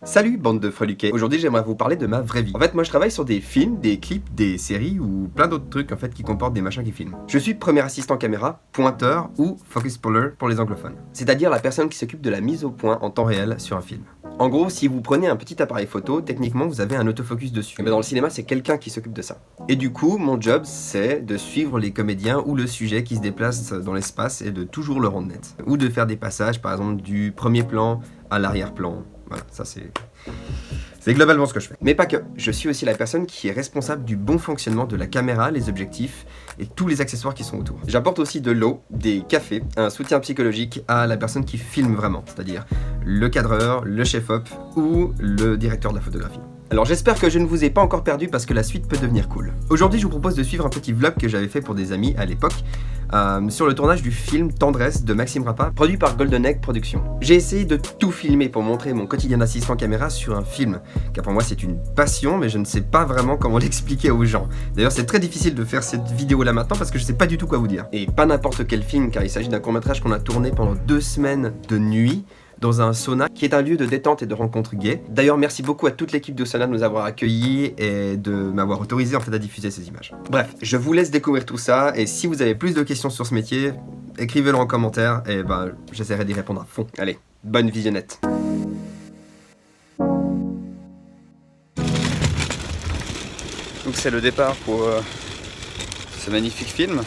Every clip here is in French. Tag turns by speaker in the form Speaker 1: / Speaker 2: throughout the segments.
Speaker 1: Salut bande de freluquets. Aujourd'hui j'aimerais vous parler de ma vraie vie. En fait moi je travaille sur des films, des clips, des séries ou plein d'autres trucs en fait qui comportent des machins qui filment. Je suis premier assistant caméra, pointeur ou focus puller pour les anglophones. C'est-à-dire la personne qui s'occupe de la mise au point en temps réel sur un film. En gros, si vous prenez un petit appareil photo, techniquement vous avez un autofocus dessus. Mais dans le cinéma c'est quelqu'un qui s'occupe de ça. Et du coup mon job c'est de suivre les comédiens ou le sujet qui se déplace dans l'espace et de toujours le rendre net. Ou de faire des passages par exemple du premier plan à l'arrière-plan. Voilà, ça c'est globalement ce que je fais. Mais pas que, je suis aussi la personne qui est responsable du bon fonctionnement de la caméra, les objectifs et tous les accessoires qui sont autour. J'apporte aussi de l'eau, des cafés, un soutien psychologique à la personne qui filme vraiment, c'est-à-dire le cadreur, le chef-op ou le directeur de la photographie. Alors j'espère que je ne vous ai pas encore perdu parce que la suite peut devenir cool. Aujourd'hui je vous propose de suivre un petit vlog que j'avais fait pour des amis à l'époque sur le tournage du film Tendresse de Maxime Rappa, produit par Golden Egg Productions. J'ai essayé de tout filmer pour montrer mon quotidien d'assistant caméra sur un film, car pour moi c'est une passion mais je ne sais pas vraiment comment l'expliquer aux gens. D'ailleurs c'est très difficile de faire cette vidéo là maintenant parce que je sais pas du tout quoi vous dire. Et pas n'importe quel film car il s'agit d'un court-métrage qu'on a tourné pendant 2 semaines de nuit, dans un sauna qui est un lieu de détente et de rencontre gay. D'ailleurs merci beaucoup à toute l'équipe de sauna de nous avoir accueillis et de m'avoir autorisé en fait à diffuser ces images. Bref, je vous laisse découvrir tout ça et si vous avez plus de questions sur ce métier, écrivez-le en commentaire et ben j'essaierai d'y répondre à fond. Allez, bonne visionnette.
Speaker 2: Donc c'est le départ pour ce magnifique film.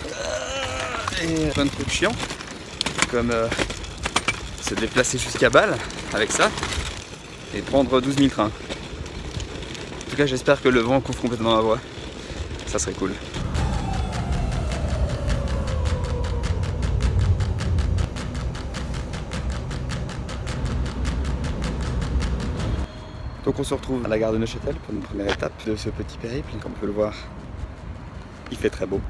Speaker 2: Et plein de trucs chiants, comme se déplacer jusqu'à Bâle avec ça et prendre 12 000 trains. En tout cas j'espère que le vent couvre complètement ma voie, ça serait cool. Donc on se retrouve à la gare de Neuchâtel pour une première étape de ce petit périple. Comme on peut le voir, il fait très beau.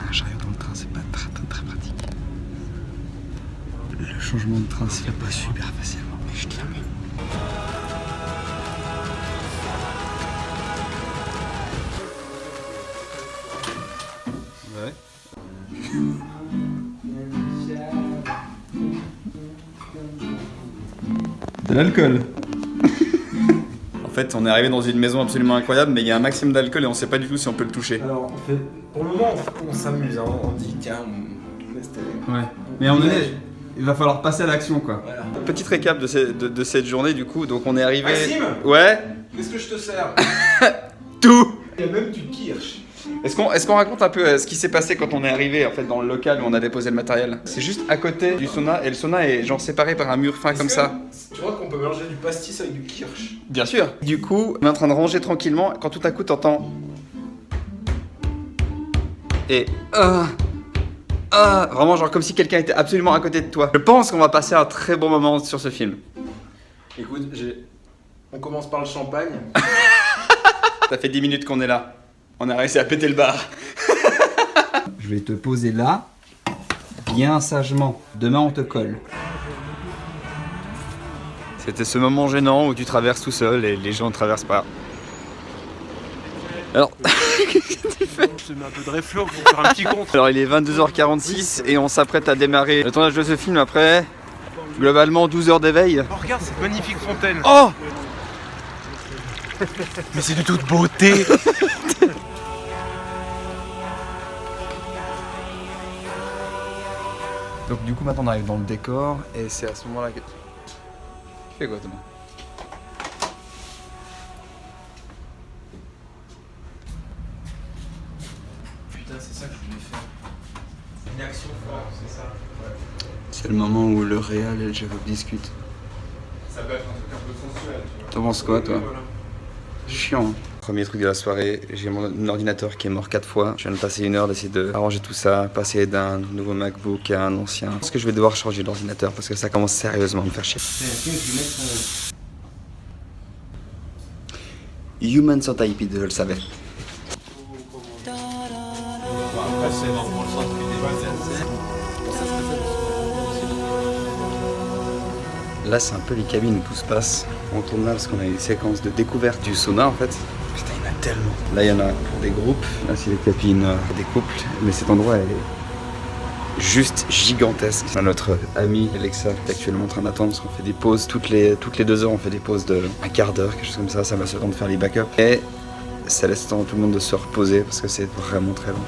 Speaker 2: Un chariot dans le train, c'est pas très pratique. Le changement de train se fait pas super facilement, mais je tiens. Ouais.
Speaker 1: De l'alcool.
Speaker 2: En fait, on est arrivé dans une maison absolument incroyable, mais il y a un maximum d'alcool et on sait pas du tout si on peut le toucher.
Speaker 3: Alors, pour le moment, on s'amuse, hein. On dit tiens, on laisse tes...
Speaker 2: Ouais. Mais à un moment donné, il va falloir passer à l'action, quoi.
Speaker 3: Voilà.
Speaker 2: Petite récap de cette journée, du coup. Donc on est arrivé.
Speaker 3: Maxime,
Speaker 2: Ouais.
Speaker 3: qu'est-ce que je te sers?
Speaker 2: Tout.
Speaker 3: Il y a même du kirsch.
Speaker 2: Est-ce qu'on raconte un peu ce qui s'est passé quand on est arrivé en fait dans le local où on a déposé le matériel? C'est juste à côté du sauna et le sauna est genre séparé par un mur fin comme ça.
Speaker 3: Tu vois qu'on peut mélanger du pastis avec du kirsch?
Speaker 2: Bien sûr. Du coup, on est en train de ranger tranquillement quand tout à coup t'entends et vraiment genre comme si quelqu'un était absolument à côté de toi. Je pense qu'on va passer un très bon moment sur ce film.
Speaker 3: Écoute, on commence par le champagne.
Speaker 2: Ça fait 10 minutes qu'on est là. On a réussi à péter le bar.
Speaker 4: Je vais te poser là, bien sagement. Demain, on te colle.
Speaker 2: C'était ce moment gênant où tu traverses tout seul et les gens ne traversent pas. Alors, qu'est-ce que tu fais?
Speaker 5: Je te mets un peu de réfleau pour faire un petit compte.
Speaker 2: Alors il est 22h46 et on s'apprête à démarrer le tournage de ce film après globalement 12 heures d'éveil.
Speaker 5: Oh, regarde cette magnifique fontaine.
Speaker 2: Oh!
Speaker 5: Mais c'est de toute beauté.
Speaker 2: Donc du coup maintenant on arrive dans le décor et c'est à ce moment-là que... Tu fais quoi Thomas?
Speaker 3: Putain, c'est ça que je voulais faire. Une action forte, c'est ça. Ouais.
Speaker 2: C'est le moment où le réal et le chef-op discutent.
Speaker 3: Ça peut être un truc un peu sensuel, tu vois.
Speaker 2: T'en penses quoi toi?
Speaker 3: Voilà.
Speaker 2: Chiant. Hein. Premier truc de la soirée, j'ai mon ordinateur qui est mort 4 fois. Je viens de passer 1 heure d'essayer de arranger tout ça, passer d'un nouveau MacBook à un ancien. Je pense que je vais devoir changer l'ordinateur parce que ça commence sérieusement à me faire chier. Human Centipede, je le savais. Là c'est un peu les cabines où tout se passe. On tourne là parce qu'on a une séquence de découverte du sauna en fait. Putain il y en a tellement. Là il y en a pour des groupes, là c'est les cabines des couples. Mais cet endroit est juste gigantesque. Notre amie Alexa est actuellement en train d'attendre parce qu'on fait des pauses toutes les 2 heures, on fait des pauses de un quart d'heure, quelque chose comme ça va se le temps de faire les backups. Et ça laisse le temps à tout le monde de se reposer parce que c'est vraiment très long.